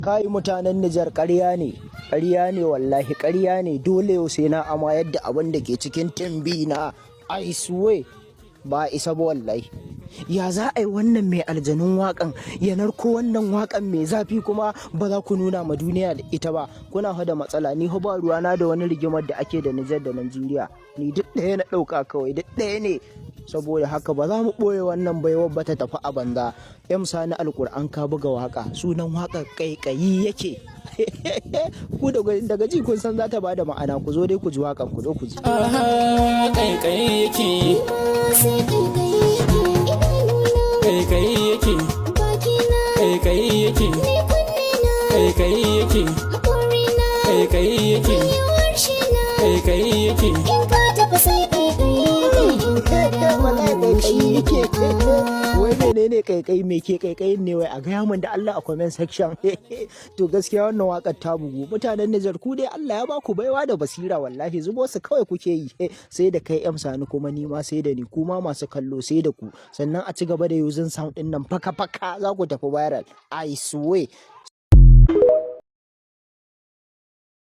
Kai mutanen Nijar ƙarya ne wallahi ƙarya ne dole yau sai na ama yadda abin da ke cikin timbi na I swear ba isa ba wallahi. Ya za a yi wannan mai aljanun waƙan ya narko wannan waƙan mai zafi kuma ba za ku nuna ma duniya da ita ba. Kuna da matsala, ni ba ruwana da wani rigimar da ake da Nijar da Najeriya, ni duk ɗaya na ɗauka kawai, duk ɗaya ne. Saboda haka ba za mu ɓoye wannan baiwar ba ta tafi a banza. Sani Alkur'an ka buga waka, sunan waƙar ƙaiƙayi yake. Ku daga ji kun san za ta bada ma'ana, ku zo dai ku ji waƙan, ku zo ku ji. Ƙaiƙayi yake, ƙaiƙayi yake, ƙaiƙayi yake, ƙaiƙayi yake, ƙaiƙayi yake, ƙaiƙayi yake. Wai menene kaikai, me ke kaikayin ne? Wai a gaya min da Allah a comment section. To gaskiya wannan wakar ta bugu. Mutanen Nijar ku dai Allah ya baku baiwa da basira wallahi, zubo su kawai kuke yi. Sai da kai Sani kuma ni ma sai da ni, kuma masu kallo sai da ku. Sannan a ci gaba da using sound din nan faka faka za ku tafi viral. I swear.